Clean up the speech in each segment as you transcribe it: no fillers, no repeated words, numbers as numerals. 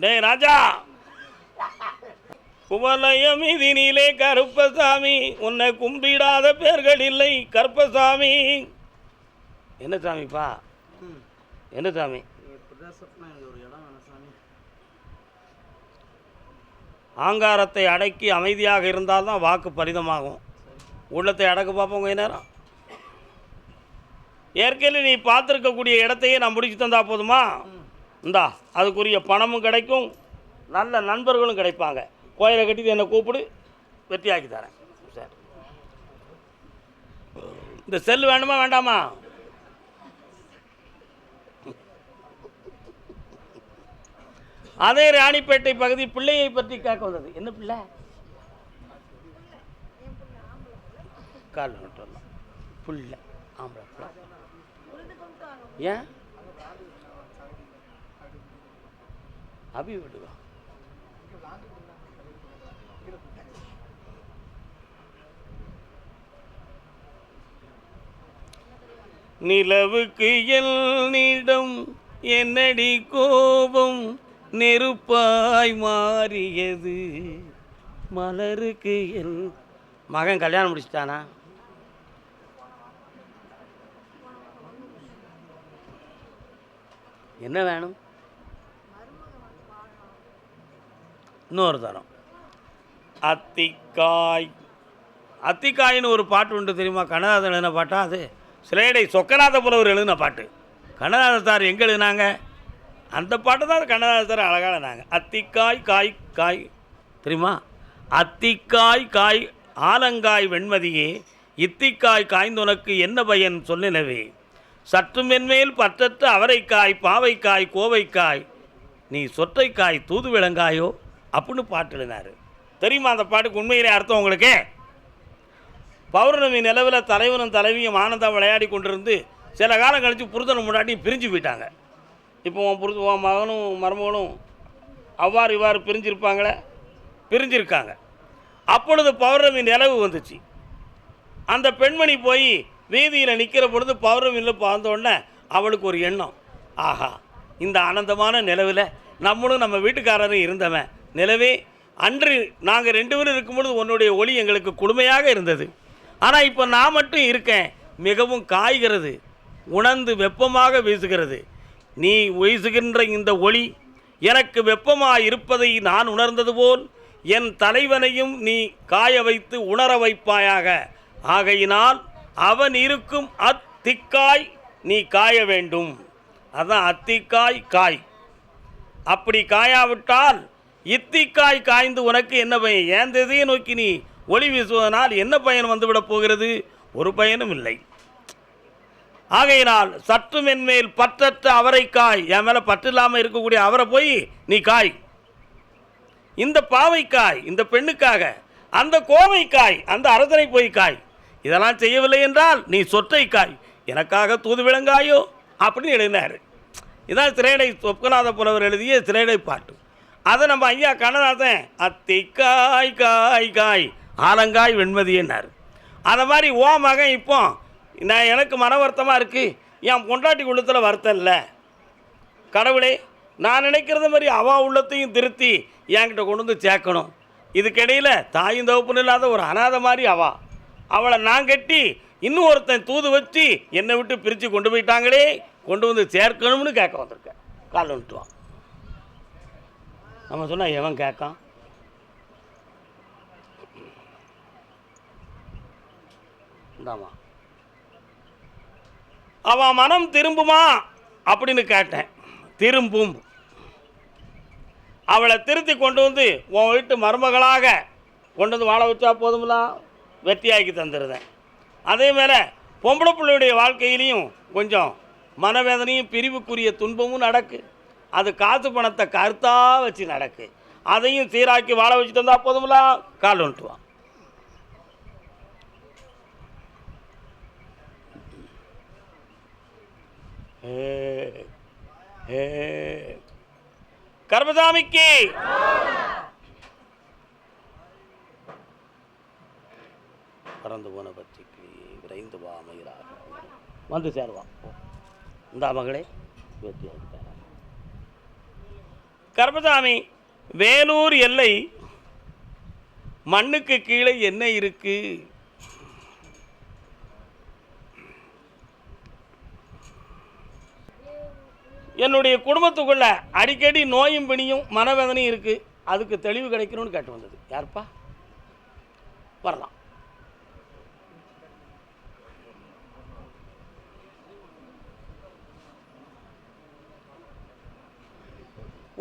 டேய் ராஜா, குவலயம் இதினிலே கருப்பசாமி, உன்னை கும்பிடாத பேர்கள் இல்லை கருப்பசாமி. என்ன சாமிப்பா? என்ன சாமி? ஆங்காரத்தை அடக்கி அமைதியாக இருந்தால்தான் வாக்கு பரிதமாகும். உள்ளத்தை அடக்க பார்ப்போம் கொஞ்ச நேரம். ஏற்கனவே நீ பார்த்துருக்கக்கூடிய இடத்தையே நான் முடிச்சு தந்தா போதுமா? இந்தா அதுக்குரிய பணமும் கிடைக்கும், நல்ல நண்பர்களும் கிடைப்பாங்க. கோயிலை கட்டி என்னை கூப்பிடு, வெற்றியாக்கி தரேன். சரி, இந்த செல் வேணுமா வேண்டாமா? அதே ராணிப்பேட்டை பகுதி பிள்ளையை பற்றி கேட்க வந்தது. என்ன பிள்ளை? கால் நட்டு வரலாம். பிள்ளை ஆம்பளை பிள்ளை. ஏன் அபி விடுவா? நிலவுக்கு என்னிடம் என்னடி கோபம், நெருப்பாய் மாறியது மலருக்கு என் மகன் கல்யாணம் முடிச்சிட்டானா? என்ன வேணும்? இன்னொரு தரம். அத்திக்காய். அத்திக்காயின்னு ஒரு பாட்டு உண்டு தெரியுமா? கண்ணதாசன் எழுதின பாட்டா அது? சிலேடை சொக்கநாத புலவர் எழுதின பாட்டு. கண்ணதாசன் சார் எங்கே எழுதினாங்க? அந்த பாட்டு தான் கண்ணதாசன் சார் அழகாக எழுதினாங்க. அத்திக்காய் காய் காய் தெரியுமா? அத்திக்காய் காய் ஆலங்காய் வெண்மதியே, இத்திக்காய் காய்ந்துனக்கு என்ன பயன் சொல்லினவே, சற்று மென்மேல் பற்றற்ற அவரைக்காய் பாவைக்காய் கோவைக்காய், நீ சொற்றைக்காய் தூது விளங்காயோ அப்படின்னு பாட்டு எழுதினார். தெரியுமா அந்த பாட்டுக்கு உண்மையிலே அர்த்தம் உங்களுக்கு? பௌர்ணமி நிலவில் தலைவனும் தலைவியும் ஆனந்தம் விளையாடி கொண்டிருந்து சில காலம் கழித்து புருஷனும் முன்னாடி பிரிஞ்சு போயிட்டாங்க. இப்போ உன் மகனும் மருமகனும் அவ்வாறு இவ்வாறு பிரிஞ்சிருப்பாங்களே, பிரிஞ்சிருக்காங்க. அப்பொழுது பௌர்ணமி நிலவு வந்துச்சு. அந்த பெண்மணி போய் வீதியில் நிற்கிற பொழுது பௌர்ணமியில் பார்த்தோன்னே அவளுக்கு ஒரு எண்ணம், ஆஹா இந்த ஆனந்தமான நிலவில் நம்மளும் நம்ம வீட்டுக்காரரும் இருந்தவன் நிலவே, அன்று நாங்கள் 2 பேரும் இருக்கும்பொழுது உன்னுடைய ஒளி எங்களுக்கு குளுமையாக இருந்தது. ஆனால் இப்போ நான் மட்டும் இருக்கேன், மிகவும் காய்கிறது, உணர்ந்து வெப்பமாக வீசுகிறது. நீ வீசுகின்ற இந்த ஒளி எனக்கு வெப்பமாக இருப்பதை நான் உணர்ந்தது போல் என் தலைவனையும் நீ காய வைத்து உணர வைப்பாயாக. ஆகையினால் அவன் இருக்கும் அத்திக்காய் நீ காய வேண்டும். அதான் அத்திக்காய் காய். அப்படி காயாவிட்டால் இத்திக்காய் காய்ந்து உனக்கு என்ன பயன்? ஏன் திசையை நோக்கி நீ ஒளி வீசுவதனால் என்ன பயன் வந்துவிடப் போகிறது? ஒரு பயனும் இல்லை. ஆகையினால் சற்று மென்மேல் பற்றற்ற அவரைக்காய், என் மேலே பற்று இல்லாமல் இருக்கக்கூடிய அவரை போய் நீ காய். இந்த பாவைக்காய் இந்த பெண்ணுக்காக, அந்த கோவைக்காய் அந்த அரசனை போய் காய். இதெல்லாம் செய்யவில்லை என்றால் நீ சொற்றைக்காய் எனக்காக தூது விளங்காயோ அப்படின்னு எழுதினார். இதான் சிலேடை சொக்கநாத புலவர் எழுதிய சிலேடை பாட்டு. அதை நம்ம ஐயா கண்ணதாசன் அத்திக்காய் காய் காய் ஆலங்காய் வெண்மதியினார். அதை மாதிரி ஓ மகன் இப்போ நான் எனக்கு மன வருத்தமாக இருக்குது, என் பொண்டாட்டி உள்ளத்தில் வருத்தம் இல்லை, கடவுளே நான் நினைக்கிறது மாதிரி அவள் உள்ளத்தையும் திருத்தி என்கிட்ட கொண்டு வந்து சேர்க்கணும். இதுக்கிடையில் தாயும் தகப்பனும் இல்லாத ஒரு அனாதை மாதிரி அவளை நான் கட்டி இன்னும் ஒருத்தன் தூது வச்சு என்னை விட்டு பிரித்து கொண்டு போயிட்டாங்களே, கொண்டு வந்து சேர்க்கணும்னு கேட்க வந்திருக்கேன். கால் வந்துட்டுவான். நம்ம சொன்னால் எவன் கேட்கான்? இந்தாமா அவன் மனம் திரும்புமா அப்படின்னு கேட்டேன். திரும்பும். அவளை திருத்தி கொண்டு வந்து உன் வீட்டு மருமகளாக கொண்டு வந்து வாழ வச்சா போதும்ல, வெற்றியாக்கி தந்துடுறேன். அதே மாதிரி பொம்பளை பிள்ளையுடைய வாழ்க்கையிலையும் கொஞ்சம் மனவேதனையும் பிரிவுக்குரிய துன்பமும் நடக்கு. அது காசு பணத்தை கருத்தாக வச்சு நடக்கு. அதையும் சீராக்கி வாழ வச்சு தந்தா போதும்ல. கால் வந்துட்டுவான். கர்மசாமிக்கு பறந்து போன பட்சிக்கு விரைந்து வா மயிலாக வந்து சேருவான். இந்த மகளே வெற்றியாகிட்டார். கருப்பசாமி, வேலூர் எல்லை மண்ணுக்கு கீழே என்ன இருக்கு? என்னுடைய குடும்பத்துக்குள்ள அடிக்கடி நோயும் பிணியும் மனவேதனையும் இருக்கு, அதுக்கு தெளிவு கிடைக்கணும்னு கேட்டு வந்தது. யாருப்பா வரலாம்?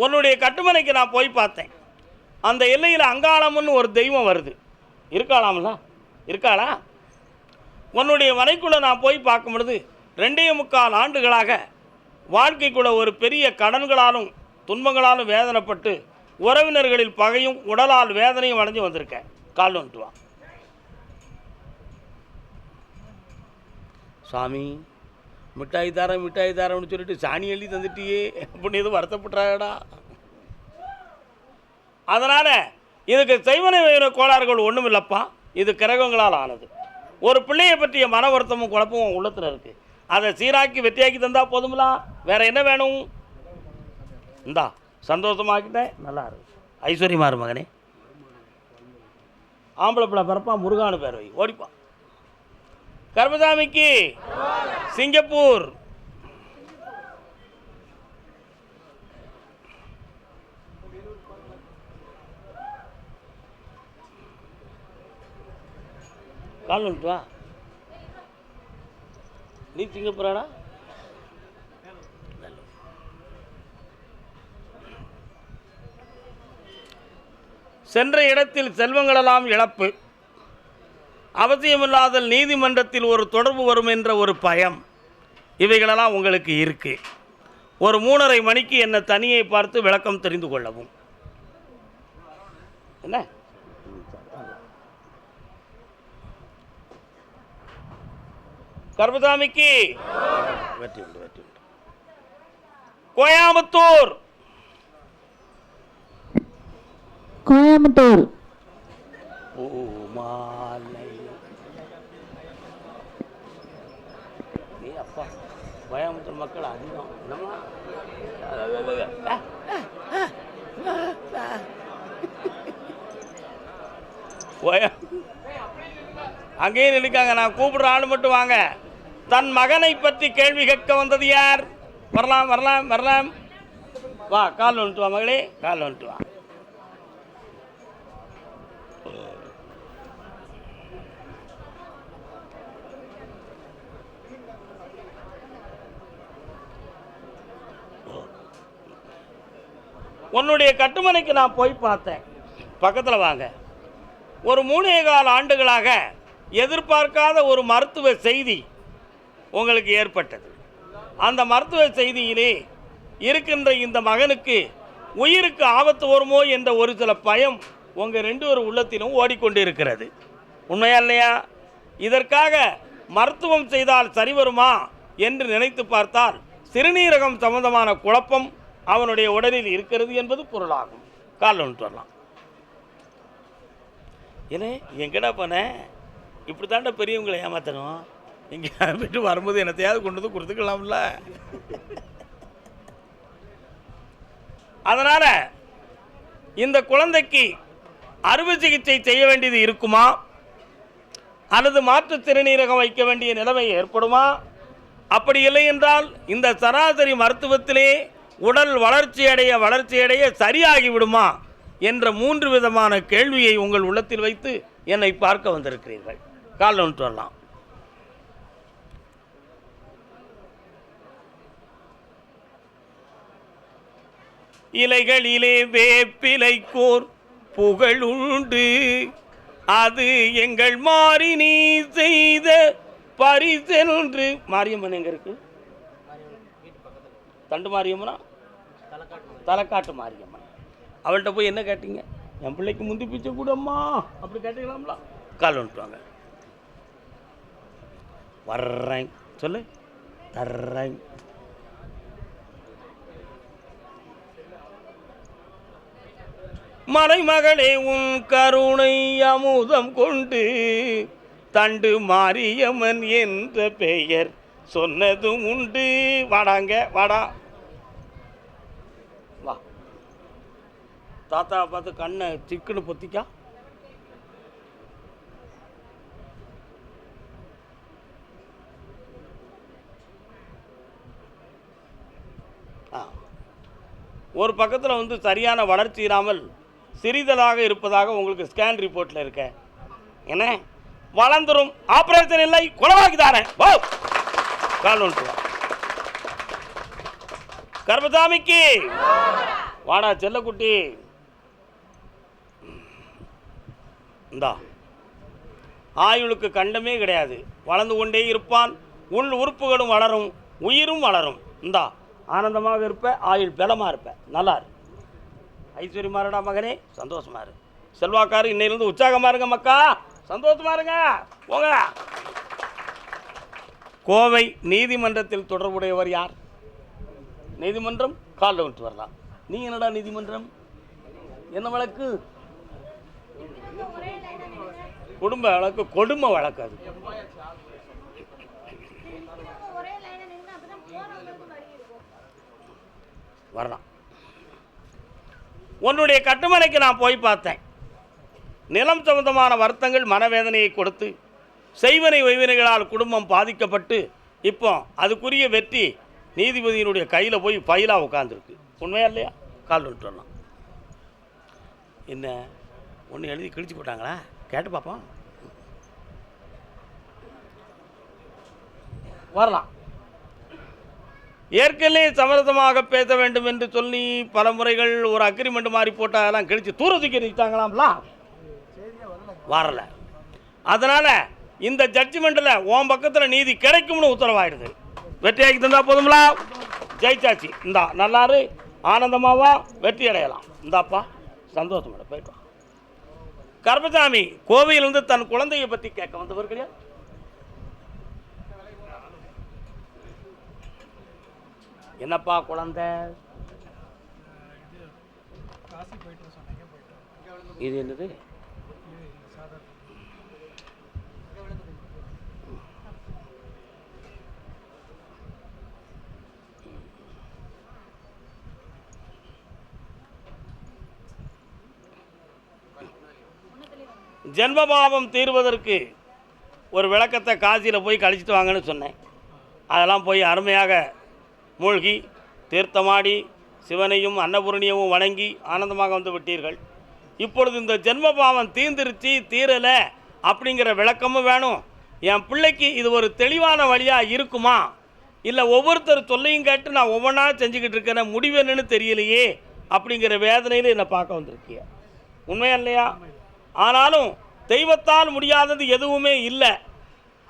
உன்னுடைய கட்டுமனைக்கு நான் போய் பார்த்தேன். அந்த எல்லையில் அங்காளம்னு ஒரு தெய்வம் வருது. இருக்காளாம்ல? இருக்காளா? உன்னுடைய மனைக்குள்ளே நான் போய் பார்க்கும் பொழுது 2.25 ஆண்டுகளாக வாழ்க்கைக்குள்ள ஒரு பெரிய கடன்களாலும் துன்பங்களாலும் வேதனைப்பட்டு உறவினர்களில் பகையும் உடலால் வேதனையும் அடைஞ்சு வந்திருக்கேன். கால் வந்துட்டு வா சாமி. மிட்டாய் தாரம்னு சொல்லிட்டு சாணி எழுதி தந்துட்டியே அப்படின்னு எதுவும் வருத்தப்பட்டாடா. அதனால் இதுக்கு செய்வன கோளாறுகள் ஒன்றும் இல்லைப்பா. இது கிரகங்களால் ஆனது. ஒரு பிள்ளையை பற்றிய மன வருத்தமும் குழப்பமும் உள்ளத்தில் இருக்குது. அதை சீராக்கி வெற்றியாக்கி தந்தால் போதுங்களா? வேற என்ன வேணும்? இந்தா சந்தோஷமாக்கிட்டேன். நல்லா இருக்கு, ஐஸ்வர்யமா இரு மகனே. ஆம்பளை பிள்ளை பிறப்பா, முருகானு பேர் வை, ஓடிப்பா. கருப்பசாமிக்கு சிங்கப்பூர். கால் வந்துட்டு வா. நீ சிங்கப்பூராடா? சென்ற இடத்தில் செல்வங்களெல்லாம் இழப்பு, அவசியமில்லாத நீதிமன்றத்தில் ஒரு தொடர்பு வரும் என்ற ஒரு பயம், இவைகளெல்லாம் உங்களுக்கு இருக்கு. ஒரு 3:30 மணிக்கு என்னை தனியை பார்த்து விளக்கம் தெரிந்து கொள்ளவும். என்ன கருப்பசாமிக்கு வெற்றி உண்டு, வெற்றி உண்டு. கோயம்புத்தூர். கோயம்புத்தூர். அப்பா, கோயம்புத்தூர் மக்கள் அதிகம். என்னம்மா அங்கேயும் நினைக்காங்க. நான் கூப்பிடுற ஆள் மட்டும் வாங்க. தன் மகனை பற்றி கேள்வி கேட்க வந்தது யார்? வரலாம் வரலாம் வரலாம். வா, கால் வந்துட்டு வா மகளே, கால் வந்துட்டு வா. உன்னுடைய கட்டுமனைக்கு நான் போய் பார்த்தேன். பக்கத்தில் வாங்க. ஒரு 3.25 ஆண்டுகளாக எதிர்பார்க்காத ஒரு மருத்துவ செய்தி உங்களுக்கு ஏற்பட்டது. அந்த மருத்துவ செய்தியிலே இருக்கின்ற இந்த மகனுக்கு உயிருக்கு ஆபத்து வருமோ என்ற ஒரு சில பயம் உங்கள் 2 பேர் உள்ளத்திலும் ஓடிக்கொண்டு இருக்கிறது. உண்மையா இல்லையா? இதற்காக மருத்துவம் செய்தால் சரி வருமா என்று நினைத்து பார்த்தால் சிறுநீரகம் சம்பந்தமான குழப்பம் அவனுடைய உடலில் இருக்கிறது என்பது பொருளாகும். கால் வந்துட்டு வரலாம். ஏன்னா எங்கடா போனேன்? இப்படி தாண்ட பெரியவங்களை ஏமாத்தணும். இங்கே விட்டு வரும்போது என்னத்தையாவது கொண்டு வந்து கொடுத்துக்கலாம்ல. அதனால் இந்த குழந்தைக்கு அறுவை சிகிச்சை செய்ய வேண்டியது இருக்குமா அல்லது மாற்று சிறுநீரகம் வைக்க வேண்டிய நிலைமை ஏற்படுமா? அப்படி இல்லை என்றால் இந்த சராசரி மருத்துவத்திலே உடல் வளர்ச்சியடைய சரியாகிவிடுமா என்ற 3 விதமான கேள்வியை உங்கள் உள்ளத்தில் வைத்து என்னை பார்க்க வந்திருக்கிறீர்கள். கால் வந்துட்டு வரலாம். இலைகளிலே வேப்பிலைக்கோர் புகழுண்டு, அது எங்கள் மாறி நீ செய்த பரிசென்று. மாரியம்மன் எங்க இருக்கு? தண்டு மாரியம்மனா? தலைக்காட்டு மாரியம்மன். அவள்கிட்ட போய் என்ன கேட்டீங்க? என் பிள்ளைக்கு முந்தி பிச்சை கூடம்மா அப்படி கேட்டீங்களாம்ல. கால் வந்துட்டுவாங்க. வர்றேன் சொல்லு, தர்றேன். மலைமகளே உன் கருணை அமுதம் கொண்டு தண்டு மாரியம்மன் என்ற பெயர் சொன்னதும் உண்டு. வாடாங்க, வாடா, வா. தாத்தாவை பார்த்து கண்ணை சிக்குன்னு பொத்திக்கா. ஒரு பக்கத்தில் வந்து சரியான வளர்ச்சி இராமல் சிறிதலாக இருப்பதாக உங்களுக்கு ஸ்கேன் ரிப்போர்ட்டில் இருக்க. என்ன வளர்ந்துரும், ஆப்ரேஷன் இல்லை, குளவாக்கி தாரேன். கால் ஒன்று கர்மசாமிக்கு வாடா செல்லக்குட்டி. இந்தா ஆயுளுக்கு கண்டமே கிடையாது, வளர்ந்து கொண்டே இருப்பான். உள் உறுப்புகளும் வளரும், உயிரும் வளரும். இந்தா ஆனந்தமாக இருப்ப, ஆயுள் பலமாக இருப்ப. நல்லா இரு, ஐஸ்வர்யமா இருடா மகனே, சந்தோஷமா இரு. செல்வாக்காரு இன்னையிலிருந்து உற்சாகமாக இருங்க மக்கா, சந்தோஷமா இருங்க. போங்க. கோவை நீதிமன்றத்தில் தொடர்புடையவர் யார்? நீதிமன்றம் காலில் விட்டு வரலாம். நீ என்னடா நீதிமன்றம்? என்ன வழக்கு? குடும்ப வழக்கு, கொடுமை வழக்கு. அது வரலாம். உன்னுடைய கட்டுமனைக்கு நான் போய் பார்த்தேன். நிலம் சம்பந்தமான வருத்தங்கள் மனவேதனையை கொடுத்து செய்வனை வைவினைகளால் குடும்பம் பாதிக்கப்பட்டு இப்போ அதுக்குரிய வெற்றி நீதிபதியினுடைய கையில் போய் ஃபைலாக உட்காந்துருக்கு. உண்மையா இல்லையா? கால் விட்டு வரலாம். என்ன ஒன்று எழுதி கிழிச்சு போட்டாங்களா? கேட்டு பார்ப்போம். வரலாம். ஏற்கனவே சமரசமாக பேச வேண்டும் என்று சொல்லி பல முறைகள் ஒரு அக்ரிமெண்ட் மாதிரி போட்டால் அதெல்லாம் கிழிச்சு தூர தூக்கி நிறுத்தாங்களாம்லாம், வரல. அதனால் இந்த ஜட்ஜ்மெண்ட்டில் உன் பக்கத்தில் நீதி கிடைக்கும்னு உத்தரவாயிடுது. வெற்றியாக்கி தந்தா போதுங்களா? ஜெயிச்சாச்சு. இந்தா நல்லாரு, ஆனந்தமாவா, வெற்றி அடையலாம். இந்தாப்பா சந்தோஷம், போயிட்டு வா. கர்மசாமி கோவையிலிருந்து தன் குழந்தையை பற்றி கேட்க வந்தவர்களே. என்னப்பா குழந்தை? இது என்னது? ஜென்மபாவம் தீர்வதற்கு ஒரு விளக்கத்தை காசியில் போய் கழிச்சிட்டு வாங்கன்னு சொன்னேன். அதெல்லாம் போய் அருமையாக மூழ்கி தீர்த்தமாடி சிவனையும் அன்னபூரணியவும் வணங்கி ஆனந்தமாக வந்து விட்டீர்கள். இப்பொழுது இந்த ஜென்மபாவம் தீர்ந்துருச்சு, தீரலை அப்படிங்கிற விளக்கமும் வேணும். என் பிள்ளைக்கு இது ஒரு தெளிவான வழியாக இருக்குமா, இல்லை ஒவ்வொருத்தர் சொல்லையும் கேட்டு நான் ஒவ்வொன்றா செஞ்சுக்கிட்டு இருக்கேன், முடிவு என்னன்னு தெரியலையே அப்படிங்கிற வேதனையில் என்னை பார்க்க வந்திருக்கிய. உண்மையா இல்லையா? ஆனாலும் தெய்வத்தால் முடியாதது எதுவுமே இல்லை,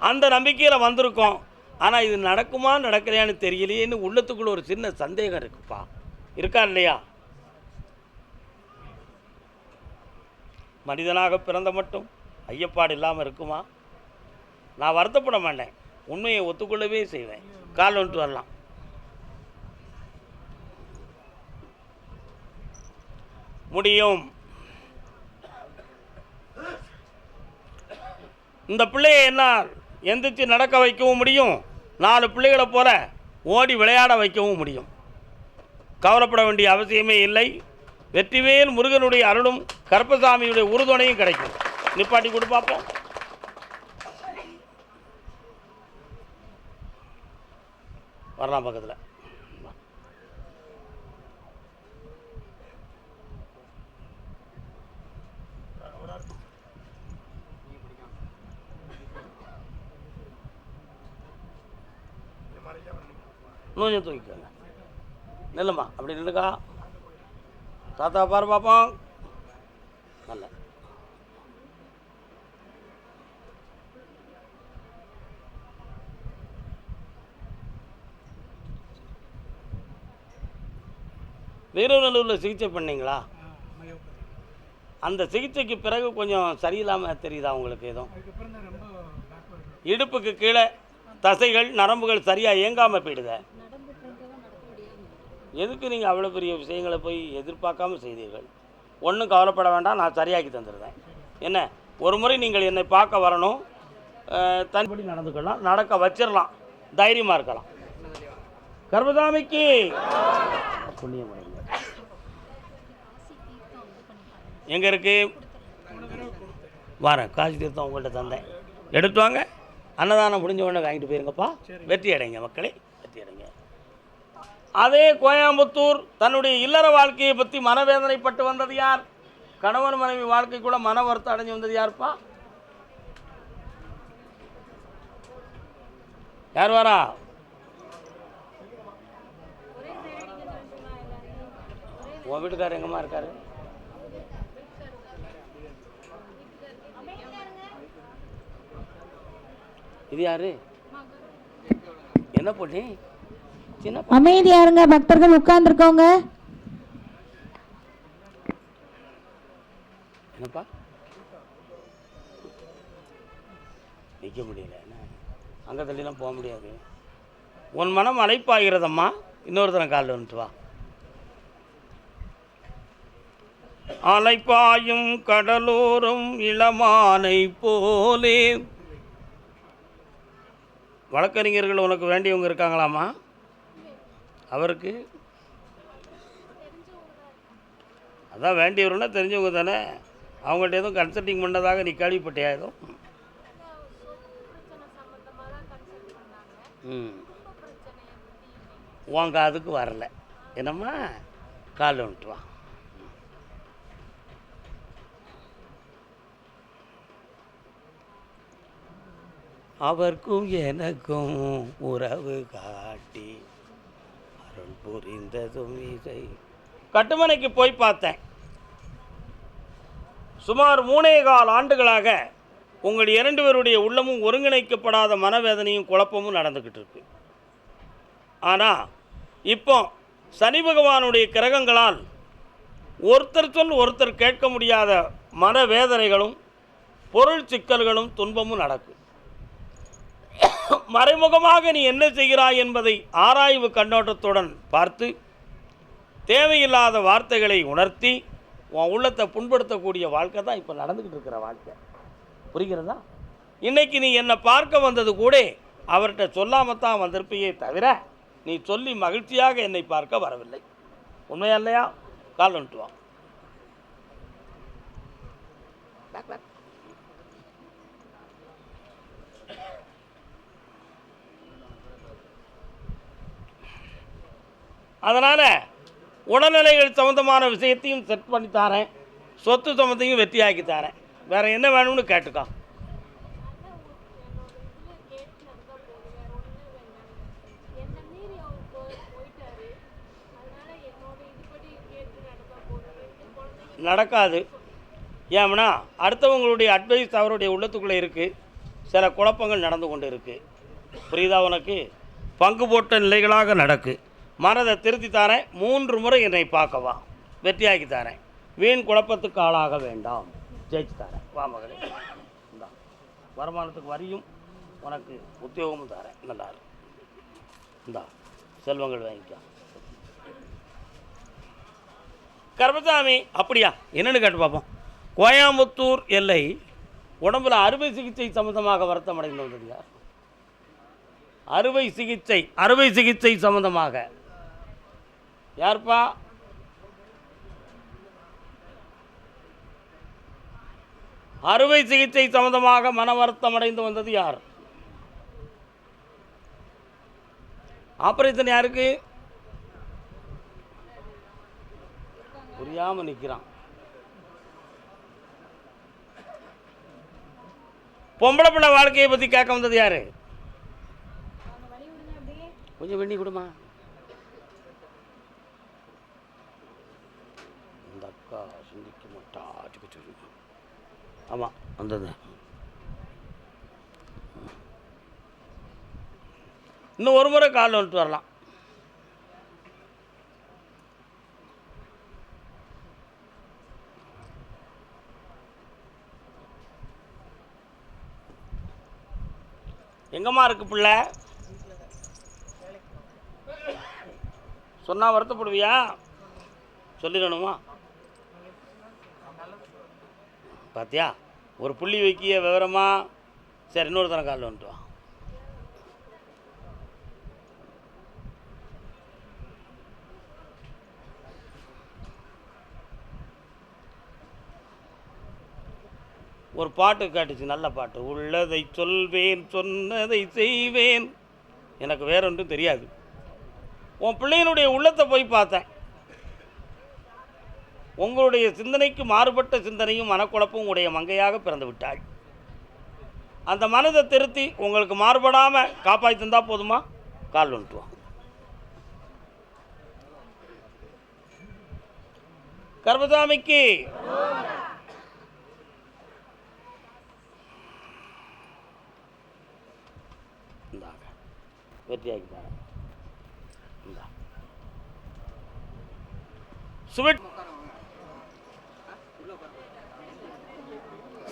அந்த நம்பிக்கையில் வந்திருக்கோம். ஆனால் இது நடக்குமா நடக்கலையான்னு தெரியலையேன்னு உள்ளத்துக்குள்ள ஒரு சின்ன சந்தேகம் இருக்குப்பா. இருக்கா இல்லையா? மனிதனாக பிறந்த மட்டும் ஐயப்பாடு இல்லாமல் இருக்குமா? நான் வருத்தப்பட மாட்டேன், உண்மையை ஒத்துக்கொள்ளவே செய்வேன். கால் வந்துட்டு வரலாம். முடியும். இந்த பிள்ளையை என்னால் எந்திரிச்சு நடக்க வைக்கவும் முடியும், 4 பிள்ளைகளை போல ஓடி விளையாட வைக்கவும் முடியும். கவலைப்பட வேண்டிய அவசியமே இல்லை. வெற்றிவேல் முருகனுடைய அருளும் கருப்பசாமியுடைய உறுதுணையும் கிடைக்கும். நிப்பாட்டி கொடு பார்ப்போம். வரலாம் பக்கத்தில். நூஞ்சம் தூக்கிக்கோங்க. நெல்லுமா அப்படி நில்லுக்கா. தாத்தா பாரு பார்ப்போம். நல்ல வீரநல்லூரில் சிகிச்சை பண்ணீங்களா? அந்த சிகிச்சைக்கு பிறகு கொஞ்சம் சரியில்லாமல் தெரியுதா உங்களுக்கு? எதுவும் இடுப்புக்கு கீழே தசைகள் நரம்புகள் சரியாக இயங்காமல் போயிடுத. எதுக்கு நீங்கள் அவ்வளோ பெரிய விஷயங்களை போய் எதிர்பார்க்காம செய்தீர்கள்? ஒன்றும் கவலைப்பட வேண்டாம், நான் சரியாக்கி தந்துடுறேன். என்ன, ஒரு முறை நீங்கள் என்னை பார்க்க வரணும், தனிப்படி நடந்துக்கலாம், நடக்க வச்சிடலாம், தைரியமாக இருக்கலாம். கர்மசாமிக்கு புண்ணியம். எங்கே இருக்குது? வரேன், காசி தீர்த்தம் உங்கள்கிட்ட தந்தேன், எடுத்து வாங்க. அன்னதானம் முடிஞ்ச உடனே வாங்கிட்டு போயிருங்கப்பா. வெற்றி அடைங்க மக்களே, வெற்றி அடைங்க. அதே கோயம்புத்தூர் தன்னுடைய இல்லற வாழ்க்கையை பற்றி மனவேதனைப்பட்டு வந்தது யார்? கணவன் மனைவி வாழ்க்கைக்குள்ள மன வருத்தம் அடைஞ்சு வந்தது யாருப்பா? யார் வரா? உன் வீட்டுக்காரர் எங்கம்மா இருக்காரு? இது யாரு? என்ன பொண்ணு? சின்ன அமைதியாருங்க, பக்தர்கள் உட்கார்ந்துருக்கோங்க. என்னப்பா நிற்க முடியல, அங்கே தள்ளிலாம் போக முடியாது. உன் மனம் அழைப்பாகிறதம்மா, இன்னொருத்தனை காலில் வந்துட்டு வா. அலைப்பாயும் கடலோரம் இளமானை போலே. வழக்கறிஞர்கள் உனக்கு வேண்டியவங்க இருக்காங்களாம்மா? அவருக்கு அதான் வேண்டியவர்கள்னா தெரிஞ்சவங்க தானே. அவங்கள்ட்ட எதுவும் கன்சல்டிங் பண்ணதாக நீ கேள்விப்பட்டியா? எதுவும் உன் காதுக்கு வரல என்னம்மா? கால் வந்துட்டு வா. அவர்க்கும் எனக்கும் உறவு காட்டி அருள் புரிந்ததும் இதை. கட்டுமனைக்கு போய் பார்த்தேன். சுமார் 3.25 ஆண்டுகளாக உங்கள் 2 பேருடைய உள்ளமும் ஒருங்கிணைக்கப்படாத மனவேதனையும் குழப்பமும் நடந்துக்கிட்டு இருக்கு. ஆனால் இப்போ சனி பகவானுடைய கிரகங்களால் ஒருத்தர் சொல் ஒருத்தர் கேட்க முடியாத மனவேதனைகளும் பொருள் சிக்கல்களும் துன்பமும் நடக்கும். மறைமுகமாக நீ என்ன செய்கிறாய் என்பதை ஆராய்வு கண்ணோட்டத்துடன் பார்த்து தேவையில்லாத வார்த்தைகளை உணர்த்தி உன் உள்ளத்தை புண்படுத்தக்கூடிய வாழ்க்கை தான் இப்போ நடந்துக்கிட்டு இருக்கிற வாழ்க்கை. புரிகிறதா? இன்றைக்கி நீ என்னை பார்க்க வந்தது கூட அவர்கிட்ட சொல்லாமத்தான் வந்திருப்பையே தவிர நீ சொல்லி மகிழ்ச்சியாக என்னை பார்க்க வரவில்லை. உண்மையா இல்லையா? கால் வந்துட்டு வா. அதனால் உடல்நிலைகள் சம்மந்தமான விஷயத்தையும் செட் பண்ணி தரேன், சொத்து சம்மந்தையும் வெற்றியாக்கி தரேன். வேறு என்ன வேணும்னு கேட்டுக்கோ. நடக்காது. ஏன்னா அடுத்தவங்களுடைய அட்வைஸ் அவருடைய உள்ளத்துக்குள்ளே இருக்குது. சில குழப்பங்கள் நடந்து கொண்டு இருக்குது. புரியுதா உனக்கு? பங்கு போட்ட நிலைகளாக நடக்கு. மனதை திருத்தி தரேன். 3 முறை என்னை பார்க்கவா, வெற்றியாக்கி தரேன். வீண் குழப்பத்துக்கு ஆளாக வேண்டாம், ஜெயிச்சு தரேன். வா மகளே, இந்தா வருமானத்துக்கு வரியும் உனக்கு உத்தியோகமும் தரேன். நல்லா இருக்கும். இந்தா செல்வங்கள் வாங்கிக்கோ. கர்மசாமி அப்படியா? என்னென்னு கேட்டு பார்ப்போம். கோயம்புத்தூர் எல்லை உடம்பில் அறுவை சிகிச்சை சம்மந்தமாக வருத்தம் அடைந்து வந்தது யார்? அறுவை சிகிச்சை சம்மந்தமாக யார்ப்பா? அறுவை சிகிச்சை சம்பந்தமாக மன வருத்தம் அடைந்து வந்தது யார்? ஆபரேஷன் யாருக்கு? புரியாம நிற்கிறான். பொம்பளை பிள்ளை வாழ்க்கையை பற்றி கேட்க வந்தது யாரு? கொஞ்சம் வெண்ணி கொடுமா. இந்த அக்கா சிந்திக்க மாட்டா. ஆமாம் வந்தது. இன்னும் ஒரு முறை காலில் வந்துட்டு வரலாம். எங்கம்மா இருக்கு பிள்ளை? சொன்னால் வருத்தப்படுவியா? சொல்லிடணுமா? பார்த்தியா ஒரு புள்ளி வைக்கிய விவரமா? சரி, இன்னொரு தரம் காலில் வந்துட்டு வா. ஒரு பாட்டு காட்டுச்சு, நல்ல பாட்டு. உள்ளதை சொல்வேன் சொன்னதை செய்வேன், எனக்கு வேற ஒன்றும் தெரியாது. உன் பிள்ளையினுடைய உள்ளத்தை போய் பார்த்தேன். உங்களுடைய சிந்தனைக்கு மாறுபட்ட சிந்தனையும் மனக்குழப்பும் உடைய மங்கையாக பிறந்து விட்டாள். அந்த மனதை திருத்தி உங்களுக்கு மாறுபடாமல் காப்பாற்றி தந்தா போதுமா? கால் வந்துட்டுவான். கர்மசாமிக்கு வெற்றியாக்கி பாருங்க.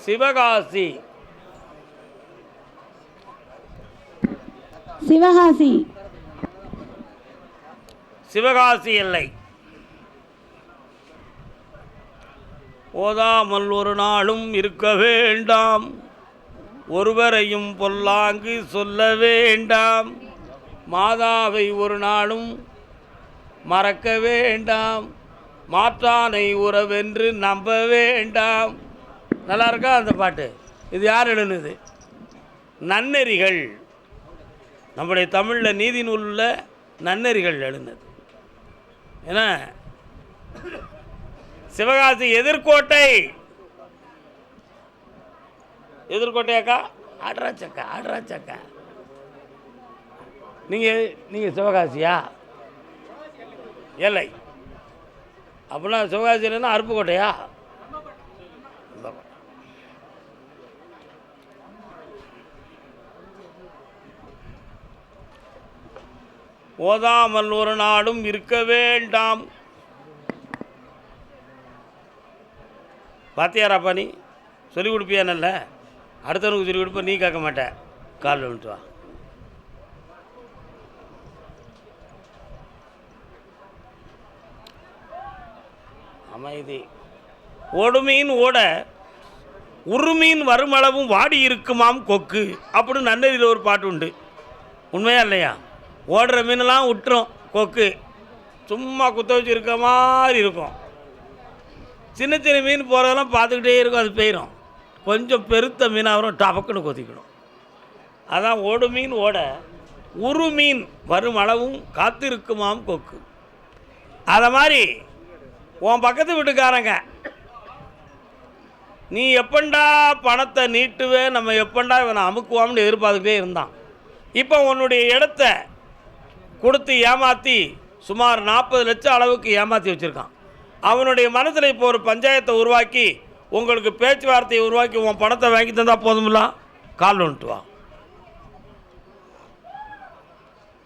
சிவகாசி சிவகாசி சிவகாசி எல்லை. ஓதாமல் ஒரு நாளும் இருக்க வேண்டாம், ஒருவரையும் பொல்லாங்கு சொல்ல வேண்டாம், மாதாவை ஒரு நாளும் மறக்க வேண்டாம், மாற்றானை உறவென்று நம்ப வேண்டாம். நல்லா இருக்கா அந்த பாட்டு? இது யார் எழுதுனது? நன்னெறிகள். நம்முடைய தமிழில் நீதி நூலில் நன்னெறிகள் எழுதுனது. ஏன்னா சிவகாசி எதிர்கோட்டை. எதிர்கோட்டையாக்கா? ஆடுறாச்சக்கா. நீங்கள் சிவகாசியா? எல்லை. அப்படின்னா சிவகாசி இல்லைன்னா அருப்புக்கோட்டையா? ஓதாமல் ஒரு நாடும் இருக்க வேண்டாம். பாத்தியாராப்பா, நீ சொல்லிக் கொடுப்பியா? நல்ல அடுத்தவனுக்கு சொல்லிக் கொடுப்ப, நீ கேட்க மாட்டேன். கால் வந்துட்டு வா. அமைதி. ஓடுமீன் ஓட உருமீன் வருமளவும் வாடி இருக்குமாம் கொக்கு அப்படின்னு நன்னதியில் ஒரு பாட்டு உண்டு. உண்மையா இல்லையா? ஓடுற மீனெல்லாம் விட்டுரும், கொக்கு சும்மா குத்த வச்சு இருக்க மாதிரி இருக்கும். சின்ன சின்ன மீன் போகிறதெல்லாம் பார்த்துக்கிட்டே இருக்கும், அது போயிடும். கொஞ்சம் பெருத்த மீனாக வரும், டபக்குன்னு கொத்திக்கணும். அதான் ஓடு மீன் ஓட உரு மீன் வரும் அளவும் காத்திருக்குமாம் கொக்கு. அதை மாதிரி உன் பக்கத்து வீட்டுக்காரங்க நீ எப்பண்டா பணத்தை நீட்டுவே, நம்ம எப்பண்டா இவனை அமுக்குவான்னு எதிர்பார்த்துக்கிட்டே இருந்தான். இப்போ உன்னுடைய இடத்த கொடுத்து ஏமாற்றி சுமார் 40 லட்சம் அளவுக்கு ஏமாற்றி வச்சுருக்கான். அவனுடைய மனசில் இப்போ ஒரு பஞ்சாயத்தை உருவாக்கி உங்களுக்கு பேச்சுவார்த்தையை உருவாக்கி உன் பணத்தை வாங்கி தந்தால் போதுமில்ல? கால் வந்துட்டு வா.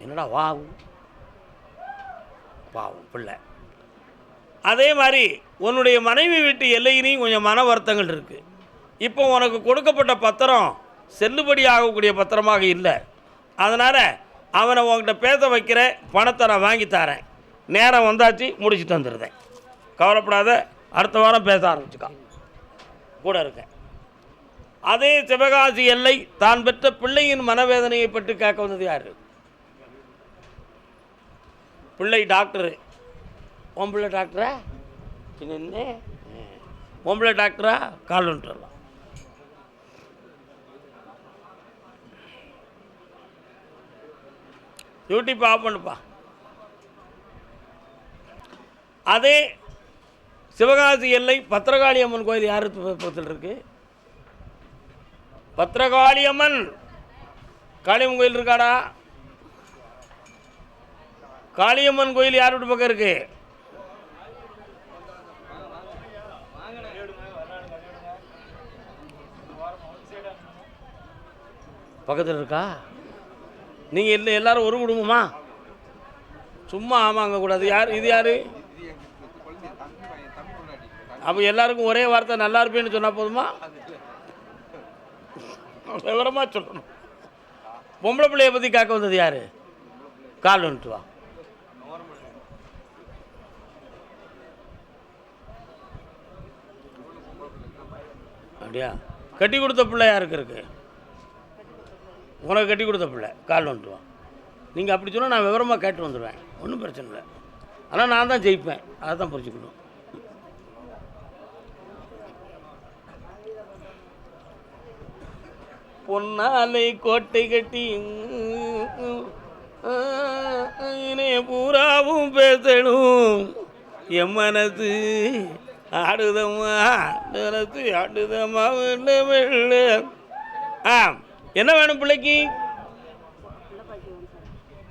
என்னடா வாவும் பாவம் பிள்ளை. அதே மாதிரி உன்னுடைய மனைவி வீட்டு எல்லையிலையும் கொஞ்சம் மன வருத்தங்கள் இருக்குது. இப்போ உனக்கு கொடுக்கப்பட்ட பத்திரம் செல்லுபடி ஆகக்கூடிய பத்திரமாக இல்லை. அதனால் அவனை உங்கள்கிட்ட பேச வைக்கிற பணத்தை நான் வாங்கி தரேன். நேரம் வந்தாச்சு, முடிச்சுட்டு வந்துடுறேன். கவலைப்படாத, அடுத்த வாரம் பேச ஆரம்பிச்சுக்கான், கூட இருக்கேன். அதே சிவகாசி எல்லை தான் பெற்ற பிள்ளையின் மனவேதனையை பற்றி கேட்க வந்தது யார்? பிள்ளை டாக்டரு. உன் பிள்ளை டாக்டரா? சின்ன உன் பிள்ளை டாக்டரா? கால் வந்துட்டுலாம். யூடியூப் ஆஃப் பண்ணுப்பா. அதே சிவகாசி எல்லை பத்திரகாளி அம்மன் கோயில் யார் பக்கத்தில் இருக்கு? பத்திரகாளி அம்மன் காளியம்மன் கோயில் இருக்காடா? காளியம்மன் கோயில் யார் வீட்டு பக்கம் இருக்கு? பக்கத்தில் இருக்கா? நீங்கள் இல்லை எல்லாரும் ஒரு குடும்பமா? சும்மா ஆமாங்க கூடாது. யார் இது? யார்? அப்போ எல்லாருக்கும் ஒரே வார்த்தை நல்லா இருப்பேன்னு சொன்னால் போதுமா? விவரமாக சொல்லணும். பொம்பளை பிள்ளையை பற்றி கேட்க வந்தது யார்? கால் வந்துட்டு வா. அப்படியா? கட்டி கொடுத்த பிள்ளை யாருக்கு இருக்கு? உனக்கு கட்டி கொடுத்த பிள்ளை. கால் வந்துட்டு வா. நீங்கள் அப்படி சொன்னால் நான் விவரமாக கேட்டு வந்துடுவேன், ஒன்றும் பிரச்சனை இல்லை. ஆனால் நான் தான் ஜெயிப்பேன், அதை தான் புரிஞ்சுக்கணும். பொன்னாலை கோட்டை கட்டி இனே பூராவும் பேசணும். என் மனசு ஆடுதம்மா மனசு ஆடுதம்மா வெள்ள வெள்ள. என்ன வேணும் பிள்ளைக்கு?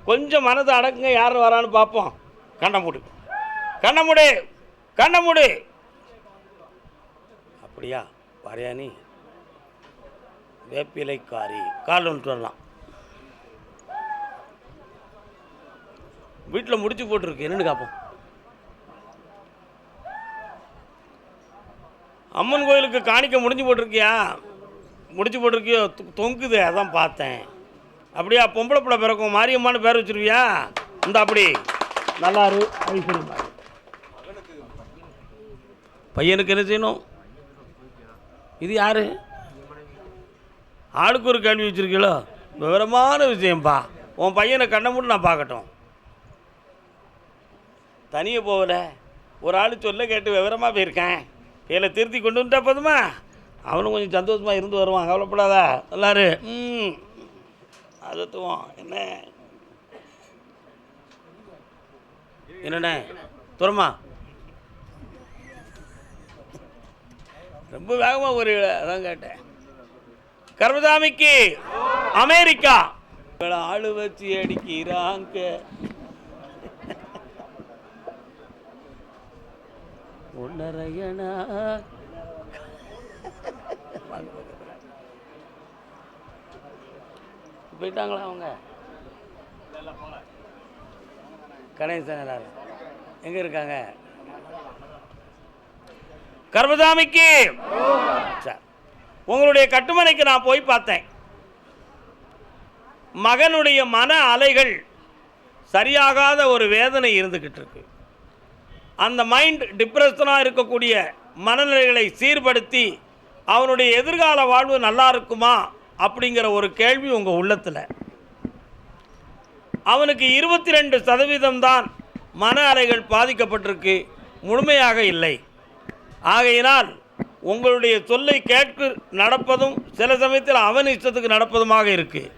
கொஞ்சம் மனதை அடக்குங்க. யார் வரான்னு பார்ப்போம். கண்ணை மூடு, கண்ணை மூடு, கண்ணை மூடு. அப்படியா பாரியா நீ? வேப்பிலைக்காரி கால் ஒன்று வரலாம். வீட்டில் முடிச்சு போட்டுருக்கு. என்னென்னு காப்போம். அம்மன் கோயிலுக்கு காணிக்க முடிஞ்சு போட்டிருக்கியா? முடிச்சு போட்டிருக்கியோ? தொங்குது, அதான் பார்த்தேன். அப்படியா? பொம்பளை பிள்ளை பிறக்கும் மாரியம்மான்னு பேர் வச்சுருவியா? இந்த அப்படி நல்லாரு ஐஸ்வர்யமா. பையனுக்கு என்ன செய்யணும்? இது யாரு? ஆளுக்கு ஒரு கேள்வி வச்சுருக்கீங்களோ? விவரமான விஷயம்ப்பா. உன் பையனை கண்ணை மூட்டு நான் பார்க்கட்டும். தனியே போகல, ஒரு ஆள் சொல்ல கேட்டு விவரமாக போயிருக்கேன். கையில் திருத்தி கொண்டு வந்துட்டா போதுமா? அவனும் கொஞ்சம் சந்தோஷமாக இருந்து வருவான். கவலைப்படாதா எல்லாரும். அதுத்துவோம். என்னண்ணே துறமா ரொம்ப வேகமாக ஒரு அதான் கேட்டேன். கர்மசாமிக்கு அமெரிக்கா ஆளு வச்சு அடிக்கிறாங்க. ஒன்னரையனா போயிட்டாங்களா அவங்க? கணேசன் எங்கே இருக்காங்க? கர்மசாமிக்கு சார், உங்களுடைய கட்டுமனைக்கு நான் போய் பார்த்தேன். மகனுடைய மன அலைகள் சரியாகாத ஒரு வேதனை இருந்துக்கிட்டு இருக்கு. அந்த மைண்ட் டிப்ரெஷனாக இருக்கக்கூடிய மனநிலைகளை சீர்படுத்தி அவனுடைய எதிர்கால வாழ்வு நல்லா இருக்குமா அப்படிங்கிற ஒரு கேள்வி உங்கள் உள்ளத்தில். அவனுக்கு 22% தான் மன அலைகள் பாதிக்கப்பட்டிருக்கு, முழுமையாக இல்லை. ஆகையினால் உங்களுடைய சொல்லை கேட்கு நடப்பதும் சில சமயத்தில் அவன் இஷ்டத்துக்கு நடப்பதுமாக இருக்குது.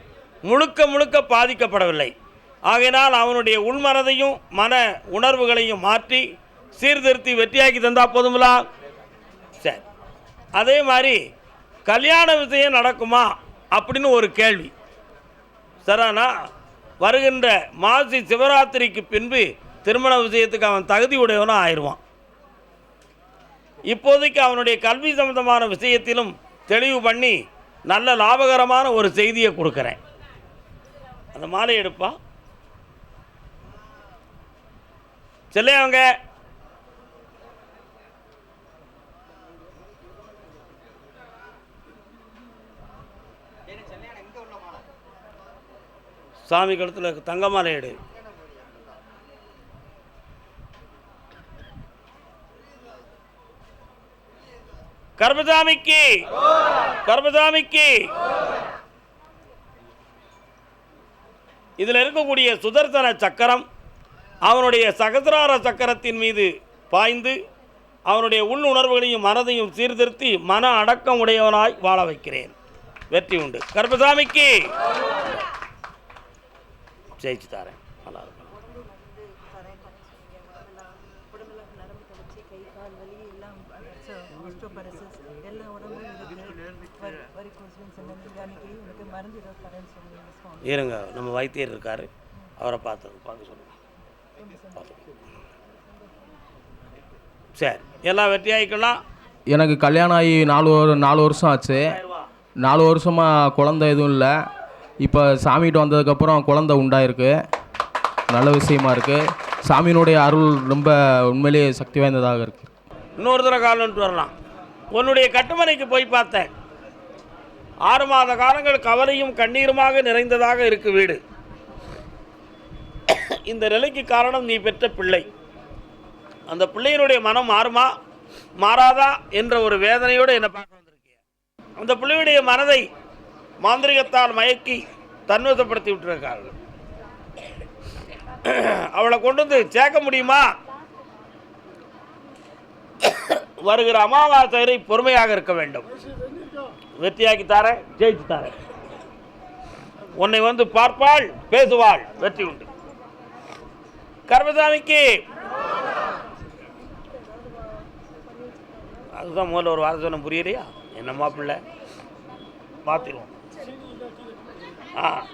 முழுக்க முழுக்க பாதிக்கப்படவில்லை. ஆகையினால் அவனுடைய உள்மனதையும் மன உணர்வுகளையும் மாற்றி சீர்திருத்தி வெற்றியாக்கி தந்தால் போதுங்களா? சரி. அதே மாதிரி கல்யாண விஷயம் நடக்குமா அப்படின்னு ஒரு கேள்வி. சரானா வருகின்ற மாசி சிவராத்திரிக்கு பின்பு திருமண விஷயத்துக்கு அவன் தகுதி உடையவனாக ஆயிடுவான். இப்போதைக்கு அவனுடைய கல்வி சம்பந்தமான விஷயத்திலும் தெளிவு பண்ணி நல்ல லாபகரமான ஒரு செய்தியை கொடுக்குறேன். அந்த மாலை எடுப்பா செல்லையவங்க. சாமி கழுத்தில் தங்க மாலை எடு. கர்மசாமிக்கு கர்மசாமிக்கு இதில் இருக்கக்கூடிய சுதர்சன சக்கரம் அவனுடைய சகசிரார சக்கரத்தின் மீது பாய்ந்து அவனுடைய உள் உணர்வுகளையும் மனதையும் சீர்திருத்தி மன அடக்கம் உடையவனாய் வாழ வைக்கிறேன். வெற்றி உண்டு. கர்மசாமிக்கு ஜெயிச்சு தாரேன். நல்லா இருக்கும். இருங்க, நம்ம வைத்தியர் இருக்காரு, அவரை பார்க்க சொல்லுங்க. சரி, எல்லாம் வெற்றியாயிக்கலாம். எனக்கு கல்யாணம் ஆகி 4 வருஷம் ஆச்சு. 4 வருஷமாக குழந்தை எதுவும் இல்லை. இப்போ சாமிகிட்ட வந்ததுக்கப்புறம் குழந்தை உண்டாயிருக்கு. நல்ல விஷயமா இருக்குது. சாமியினுடைய அருள் ரொம்ப உண்மையிலேயே சக்தி வாய்ந்ததாக இருக்குது. இன்னொரு தடவை காலன்ட்டு வரலாம். உன்னுடைய கட்டுமனைக்கு போய் பார்த்தேன். 6 மாத காலங்கள் கவலையும் கண்ணீருமாக நிறைந்ததாக இருக்கு வீடு. இந்த நிலைக்கு காரணம் நீ பெற்ற பிள்ளை. அந்த பிள்ளையினுடைய மனம் மாறுமா மாறாதா என்ற ஒரு வேதனையோடு என்னை பார்க்க வந்திருக்கிய. அந்த பிள்ளையுடைய மனதை மாந்திரிகத்தால் மயக்கி தன்வசப்படுத்தி விட்டுருக்கார்கள். அவளை கொண்டு வந்து சேர்க்க முடியுமா? வருகிற அமாவாசை பொறுமையாக இருக்க வேண்டும். வெற்றியாக்கி தாரேன், ஜெயிச்சு தாரேன். உன்னை வந்து பார்ப்பாள், பேசுவாள், வெற்றி உண்டு. கர்மசாமிக்கு அதுதான் முதல்ல ஒரு வார்த்தை சொன்ன புரியலையா? என்னம்மா பிள்ளை பார்த்துருவோம். ஆ